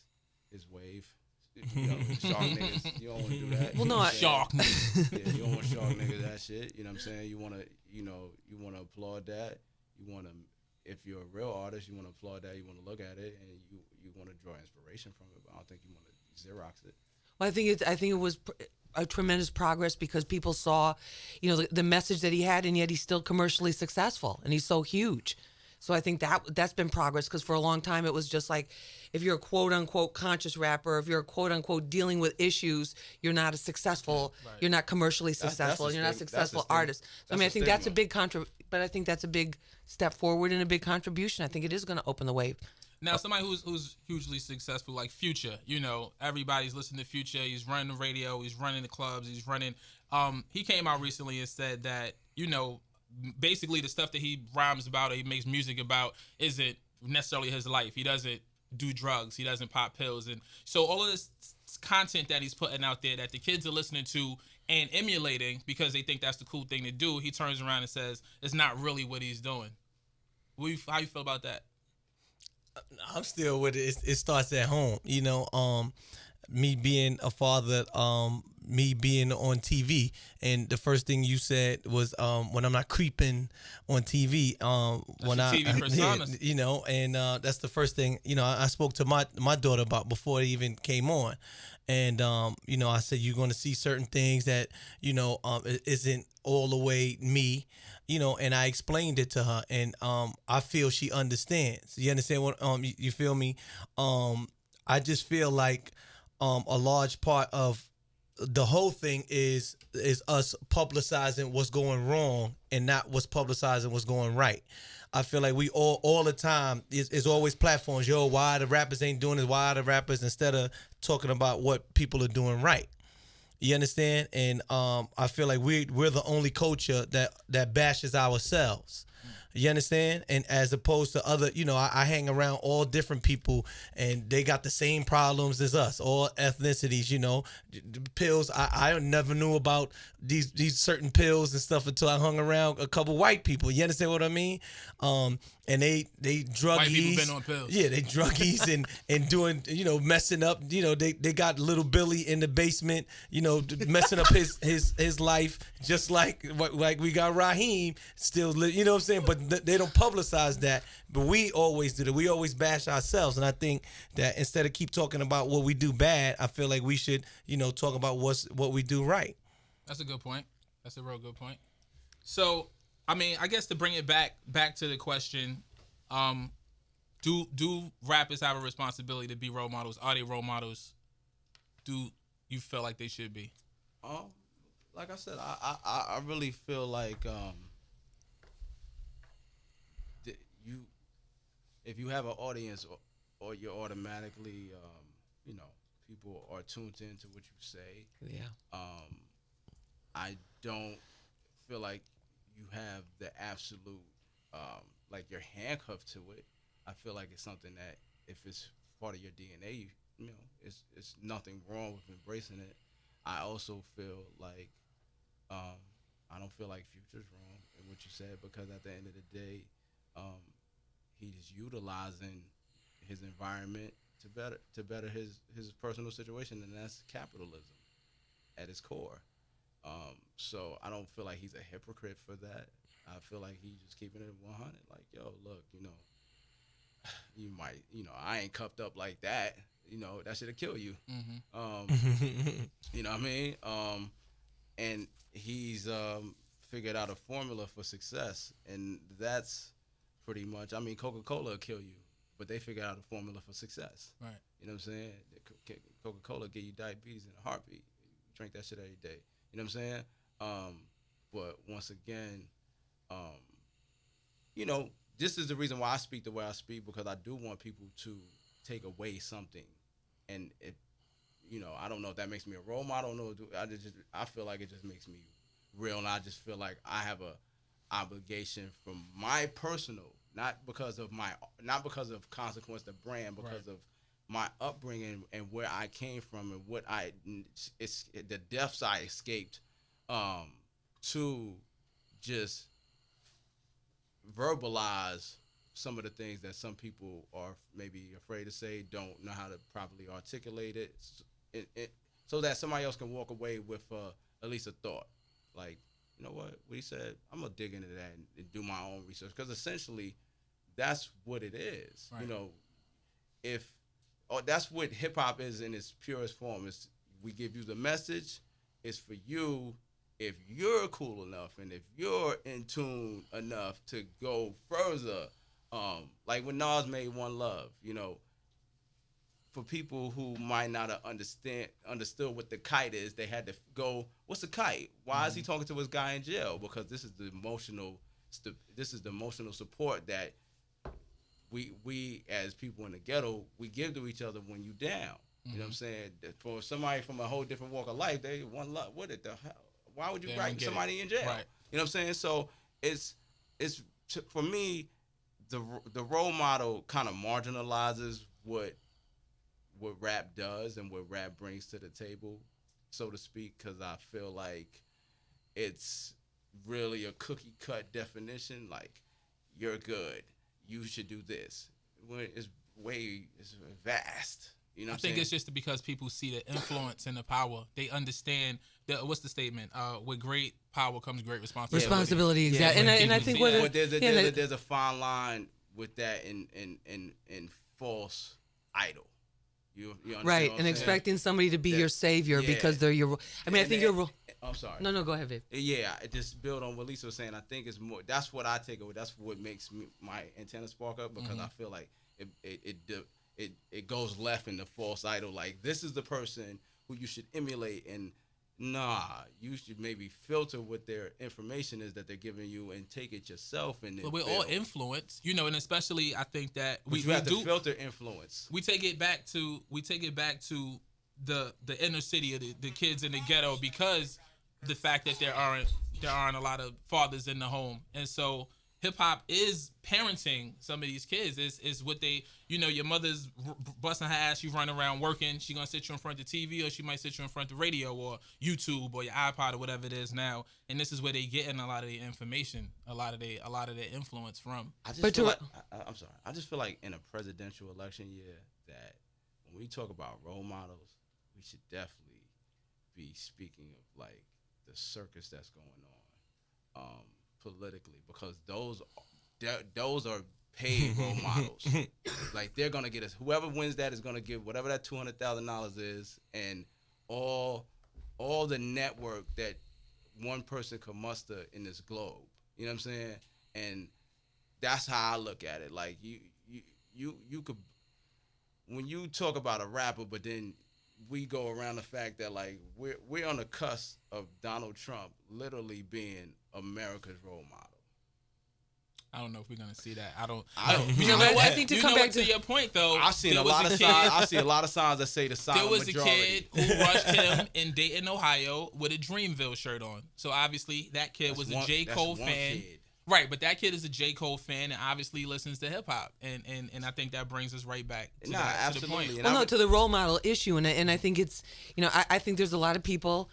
his wave. Shark niggas. You don't want to do that. Well, no, Shark. Yeah, you don't want shark niggas that shit. You know what I'm saying? You want to, you want to applaud that. You want to, if you're a real artist, you want to applaud that. You want to look at it and you want to draw inspiration from it. But I don't think you want to Xerox it. Well, I think it was a tremendous progress because people saw, the message that he had, and yet he's still commercially successful, and he's so huge. So I think that's been progress because for a long time it was just like, if you're a quote unquote conscious rapper, if you're a quote unquote dealing with issues, you're not a successful, you're not commercially successful, that's you're not a successful stigma. artist. So That's I a think that's a stigma. but I think that's a big step forward and a big contribution. I think it is going to open the way. Now, somebody who's hugely successful, like Future, everybody's listening to Future. He's running the radio. He's running the clubs. He's running. He came out recently and said that, basically the stuff that he rhymes about or he makes music about isn't necessarily his life. He doesn't do drugs. He doesn't pop pills. And so all of this content that he's putting out there that the kids are listening to and emulating because they think that's the cool thing to do, he turns around and says it's not really what he's doing. How you feel about that? I'm still with it. It starts at home. Me being a father, me being on TV, and the first thing you said was when I'm not creeping on TV. When your TV persona. And that's the first thing. I spoke to my daughter about before it even came on, and I said you're going to see certain things that it isn't all the way me. And I explained it to her, and I feel she understands. You understand what you feel me? I just feel like a large part of the whole thing is us publicizing what's going wrong and not what's publicizing what's going right. I feel like we all the time is always platforms. Yo, why the rappers ain't doing this? Why the rappers, instead of talking about what people are doing right. You understand? And I feel like we're the only culture that bashes ourselves. You understand? And as opposed to other, I hang around all different people and they got the same problems as us, all ethnicities, pills. I never knew about these certain pills and stuff until I hung around a couple white people. You understand what I mean? And they druggies. White people been on pills. Yeah, they druggies and doing, messing up. They got little Billy in the basement, messing up his life, just like we got Raheem still, you know what I'm saying? But they don't publicize that. But we always do that. We always bash ourselves. And I think that instead of keep talking about what we do bad, I feel like we should, talk about what we do right. That's a good point. That's a real good point. So, I guess to bring it back to the question, do rappers have a responsibility to be role models? Are they role models? Do you feel like they should be? Like I said, I really feel like if you have an audience or you're automatically people are tuned into what you say. Yeah. I don't feel like you have the absolute like you're handcuffed to it. I feel like it's something that if it's part of your DNA, it's nothing wrong with embracing it. I also feel like I don't feel like Future's wrong in what you said because at the end of the day, he's utilizing his environment to better his personal situation, and that's capitalism at its core. So I don't feel like he's a hypocrite for that. I feel like he's just keeping it 100. Like, yo, look, you might, I ain't cuffed up like that. That shit'll kill you. Mm-hmm. You know what I mean? And he's figured out a formula for success, and that's pretty much. Coca-Cola will kill you, but they figured out a formula for success. Right. You know what I'm saying? Coca-Cola give you diabetes in a heartbeat. You drink that shit every day. You know what I'm saying? But once again, this is the reason why I speak the way I speak, because I do want people to take away something. And it, I don't know if that makes me a role model. No, I feel like it just makes me real, and I just feel like I have a obligation from my personal, not because of consequence, the brand, because of my upbringing and where I came from and what it's the deaths I escaped, to just verbalize some of the things that some people are maybe afraid to say, don't know how to properly articulate it, so that somebody else can walk away with at least a thought. Like, you know what he said, I'm going to dig into that and do my own research. Because essentially, that's what it is. Right. You know, that's what hip-hop is in its purest form. Is we give you the message. It's for you if you're cool enough and if you're in tune enough to go further. Like when Nas made One Love, you know, for people who might not have understood what the kite is, they had to go, what's a kite? Why is he talking to his guy in jail? Because this is the emotional support that we as people in the ghetto, we give to each other when you down. You know what I'm saying? For somebody from a whole different walk of life, they One Love. What the hell? Why would you write somebody in jail? Right. You know what I'm saying? So it's for me, the role model kind of marginalizes what rap does and what rap brings to the table, so to speak, because I feel like it's really a cookie cut definition. Like, you're good, you should do this. When it's vast. You know what I'm saying? I think it's just because people see the influence and the power. They understand what's the statement? With great power comes great responsibility. Responsibility, exactly. And I think but there's a fine line with that in false idol. You right, and expecting somebody to be your savior because they're your. I mean, I think you're. I'm sorry. No, go ahead, babe. Yeah, just build on what Lisa was saying. I think it's more. That's what I take away. That's what makes my antenna spark up, because I feel like it goes left in the false idol. Like, this is the person who you should emulate, and you should maybe filter what their information is that they're giving you and take it yourself. And but we're all influenced, you know, and especially I think that we have do to filter influence. We take it back to the inner city of the kids in the ghetto, because the fact that there aren't a lot of fathers in the home, and so hip hop is parenting some of these kids. Is what they, you know, your mother's busting her ass, you run around working, she gonna sit you in front of the TV, or she might sit you in front of the radio or YouTube or your iPod or whatever it is now. And this is where they getting a lot of the information, a lot of their influence from. I'm sorry. I just feel like in a presidential election year that when we talk about role models, we should definitely be speaking of like the circus that's going on. Politically, because those are paid role models. Like, they're gonna get us. Whoever wins that is gonna give whatever that $200,000 is, and all the network that one person could muster in this globe. You know what I'm saying? And that's how I look at it. Like, you could, when you talk about a rapper, but then we go around the fact that like we're on the cusp of Donald Trump literally being America's role model. I don't know if we're gonna see that. I don't. You know, but I think to come back to your point though, I've seen a lot of signs. I see a lot of signs that say the silent there was majority. a kid who rushed him in Dayton, Ohio, with a Dreamville shirt on. So obviously that kid was a J. Cole fan. Kid. Right, but that kid is a J. Cole fan and obviously listens to hip hop, and I think that brings us right back to, to the point. Well, to the role model issue, and I think it's, you know, I think there's a lot of people,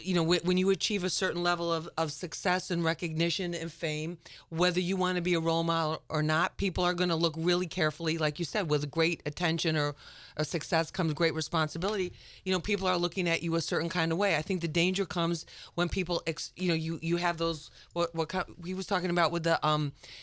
you know, when you achieve a certain level of success and recognition and fame, whether you want to be a role model or not, people are going to look really carefully, like you said, with great attention or a success comes great responsibility. You know, people are looking at you a certain kind of way. I think the danger comes when people, you know, you have those, what he was talking about with the,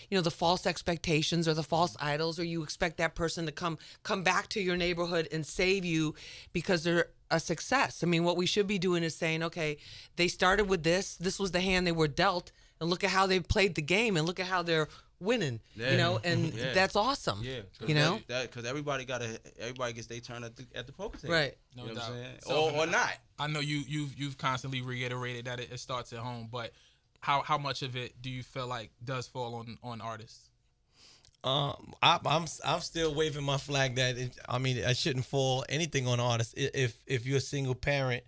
you know, the false expectations or the false idols, or you expect that person to come back to your neighborhood and save you because they're a success. I mean, what we should be doing is saying, okay, they started with this was the hand they were dealt, and look at how they played the game, and look at how they're winning, you know, and that's awesome. Yeah, you know, because everybody gets their turn at the poker table, right? No you know doubt. What I'm saying? Or not. I know you've constantly reiterated that it starts at home, but how much of it do you feel like does fall on artists? I'm still waving my flag that I shouldn't fall anything on artists. If you're a single parent,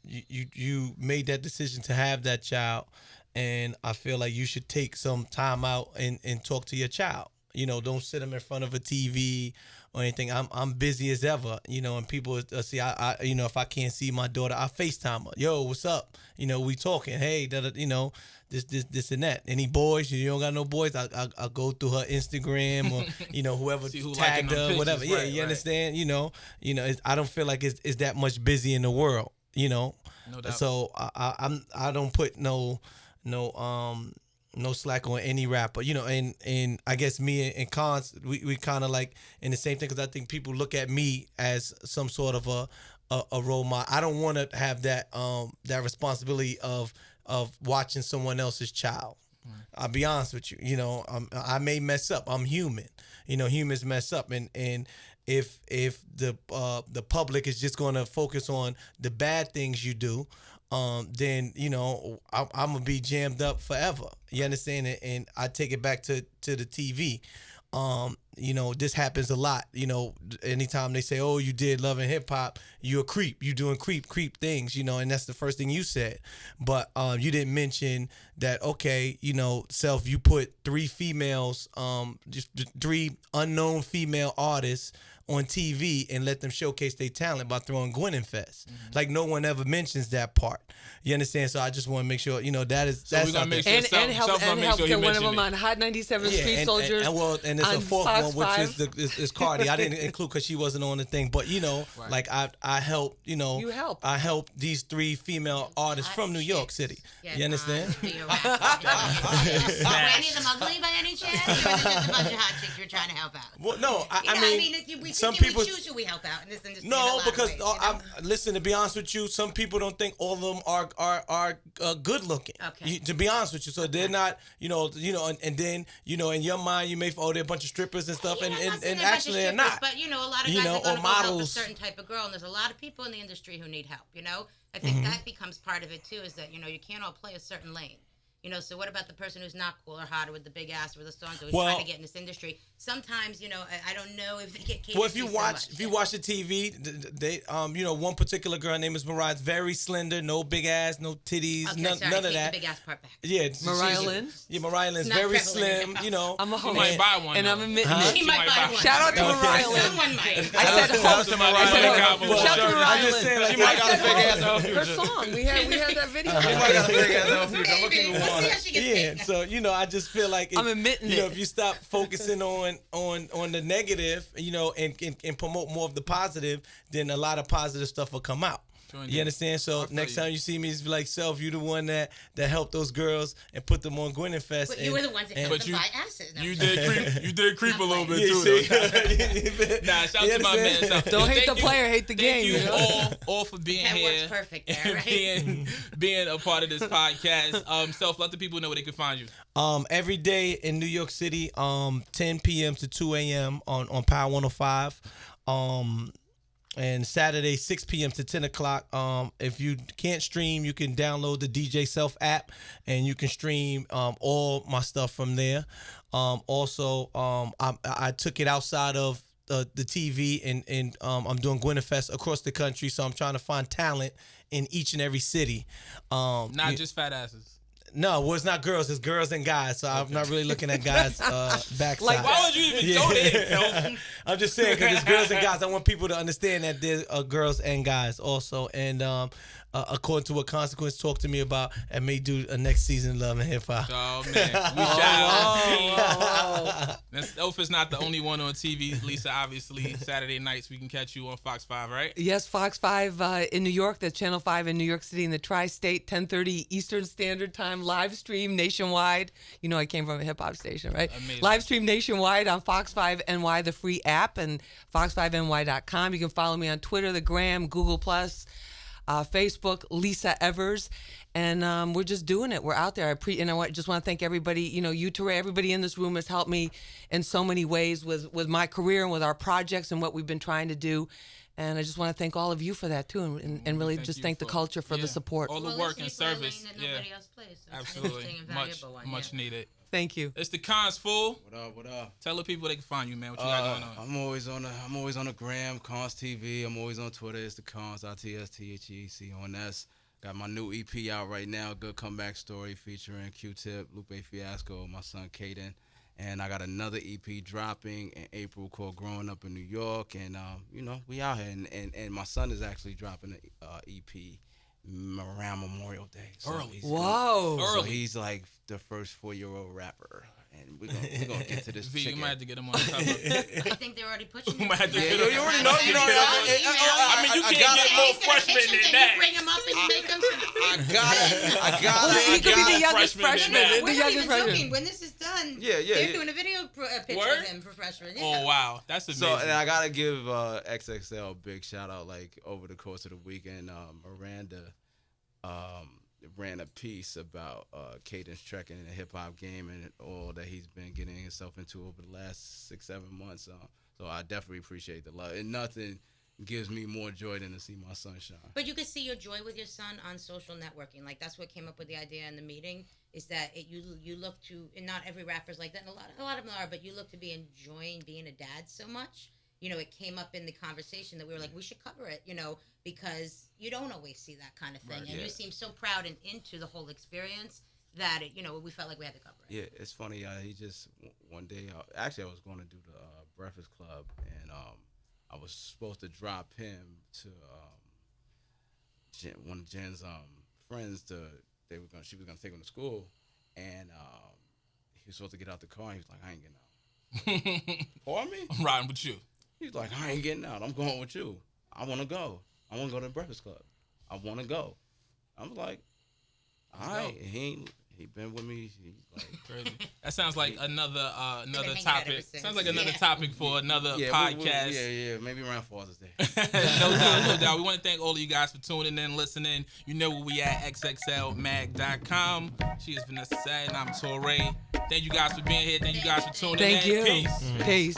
you made that decision to have that child, and I feel like you should take some time out and talk to your child. Don't sit them in front of a TV or anything. I'm busy as ever, and people see, if I can't see my daughter, I FaceTime her. Yo, what's up? We talking. Hey, this and that. Any boys? You don't got no boys? I go through her Instagram or whoever See who tagged liking them her, whatever. pictures, Yeah, right, you right. understand? I don't feel like it's that much busy in the world. No doubt. So I don't put no slack on any rapper, and I guess me and Cons, we kind of like in the same thing, because I think people look at me as some sort of a role model. I don't want to have that responsibility of watching someone else's child. I'll be honest with you. I may mess up. I'm human. Humans mess up, and if the public is just going to focus on the bad things you do, then I'm gonna be jammed up forever. You understand it? And I take it back to the TV. This happens a lot. Anytime they say, "Oh, you did Love and Hip Hop," you a creep. You doing creep things. And that's the first thing you said. But you didn't mention that. Okay, Self, you put 3 females, just 3 unknown female artists on TV and let them showcase their talent by throwing Gwen Fest. Like, no one ever mentions that part. You understand? So I just want to make sure, that's we're gonna make sure And help get one of them on Hot 97 Street Soldiers. And there's a on fourth Fox one, 5. which is Cardi. I didn't include because she wasn't on the thing, but Right. like I help, You help. I help these 3 female artists from New York City. You understand? Were any of them ugly by any chance? Or was it just a bunch of hot chicks you're trying to help out? Well, no, I mean, we some think people we choose who we help out in this industry. No, in a lot because of ways, listen, to be honest with you, some people don't think all of them are good looking. Okay. To be honest with you, so they're not, and then in your mind you may they're a bunch of strippers and stuff, Yeah, I'm not saying and they're a bunch actually of they're strippers, not. But a lot of You guys know, are or going to go help a models. certain type of girl, and there's a lot of people in the industry who need help. I think that becomes part of it too. Is that you can't all play a certain lane. So what about the person who's not cool or hot or with the big ass or the song who's trying to get in this industry? Sometimes, I don't know if they get catered Well, if to you so watch much. if you watch the TV, they one particular girl named is Mariah, very slender, no big ass, no titties, Okay, none sorry, of take that. the big ass part back. Yeah, Mariah Lynn? Yeah, Mariah Lynn's It's not very prevalent in slim. hip-hop. I'm a She host. might buy one, And though. I'm admitting She it. might buy one. Shout out to Mariah Lynn. Someone might. I said host. Somebody I might said got host. one. Shout out to I'm Mariah just Lynn. saying, like, She might got a big ass in her Her future. song. We had that video. She might got a big ass in her future. I'm gonna Maybe. keep it We'll see 100. how she gets Yeah, paid. so I just feel like I'm admitting it. if you stop focusing on the negative, and promote more of the positive, then a lot of positive stuff will come out. Sure You indeed. understand? So feel next you. time you see me, it's like, Self, you the one that helped those girls and put them on Gwen Fest. But you were the ones that and- helped But them buy asses. No, You I'm did creep a little bit Yeah, too. see? Though. Nah, shout out to my man. understand? So, Don't hate thank the you- player, hate the game. Thank you you know? all for being That here. works perfect there, and right? being a part of this podcast. Self, let the people know where they can find you. Every day in New York City, 10 p.m. to 2 a.m. on Power 105. And Saturday, 6 p.m. to 10 o'clock. If you can't stream, you can download the DJ Self app, and you can stream all my stuff from there. Also, I took it outside of the TV, and I'm doing Gwen Fest across the country, so I'm trying to find talent in each and every city. Not just fat asses. No, well, it's not girls. It's girls and guys. So I'm not really looking at guys' backside. Like, Why would you even go there, Self? I'm just saying, because it's girls and guys. I want people to understand that there's girls and guys also. And according to what Consequence talked to me about, I may do a next season of Love and Hip Hop. Oh man, we shout out. Self is not the only one on TV. Lisa, obviously, Saturday nights we can catch you on Fox 5, right? Yes, Fox 5 in New York. That's Channel 5 in New York City in the Tri-State, 10:30 Eastern Standard Time, live stream nationwide. You know I came from a hip-hop station, right? Amazing. Live stream nationwide on Fox 5 NY, the free app, and fox5ny.com. You can follow me on Twitter, the Gram, Google+, Facebook, Lisa Evers. And we're just doing it. We're out there. And I just want to thank everybody, you, Torae, everybody in this room has helped me in so many ways with my career and with our projects and what we've been trying to do. And I just want to thank all of you for that, too, and really just thank the culture for the support. All the Well, work listen, and you play a service. lane that Yeah, nobody else plays, so it's an absolutely. interesting and Much, valuable one, much yeah. needed. Thank you. It's the Cons Fool. What up? What up? Tell the people they can find you, man. What you got going on? I'm always on the gram, Cons TV. I'm always on Twitter. It's the Cons, ITSTHEC on S. Got my new EP out right now, Good Comeback Story, featuring Q-Tip, Lupe Fiasco, my son Caden. And I got another EP dropping in April called "Growing Up in New York," and we out here, and my son is actually dropping an EP around Memorial Day. So Early. Whoa. So Early. he's like the first 4-year-old rapper, and we're gonna get to this. V, you chicken. might have to get him on the cover. I think they're already pushing. We might have to Yeah, get you him. already know. I mean, you can't get more freshmen than that. Bring him up and make him. I got He it. could be the youngest freshman freshman. now. We're The not youngest even freshman. joking. When this is done, Yeah, they're doing a video picture Word? of him for freshmen. Yeah. Oh wow, that's amazing. So, and I gotta give XXL a big shout out. Like over the course of the weekend, Miranda ran a piece about Caden's trekking in the hip hop game and all that he's been getting himself into over the last 6-7 months. So I definitely appreciate the love. And nothing gives me more joy than to see my son shine. But you could see your joy with your son on social networking. Like that's what came up with the idea in the meeting. Is that you look to, and not every rapper's like that, and a lot of them are, but you look to be enjoying being a dad so much. You know, it came up in the conversation that we were like, we should cover it, because you don't always see that kind of thing. Right, and you seem so proud and into the whole experience that, we felt like we had to cover it. Yeah, it's funny. He just one day. Actually, I was going to do the Breakfast Club, and I was supposed to drop him to one of Jen's friends. She was gonna take him to school, and he was supposed to get out the car. And he was like, "I ain't getting out." For me? I'm riding with you. He's like, "I ain't getting out. I'm going with you. I want to go. I want to go to the Breakfast Club. I want to go." I was like, "All right." He been with me. He's like, Crazy. That sounds like another hanging out ever topic. since. Sounds like another Yeah. topic for another podcast. yeah, maybe around Father's Day. No doubt, no doubt. We want to thank all of you guys for tuning in, listening. You know where we at, xxlmag.com. She is Vanessa, and I'm Torae. Thank you guys for being here. Thank you guys for tuning Thank in. you. Peace. Peace.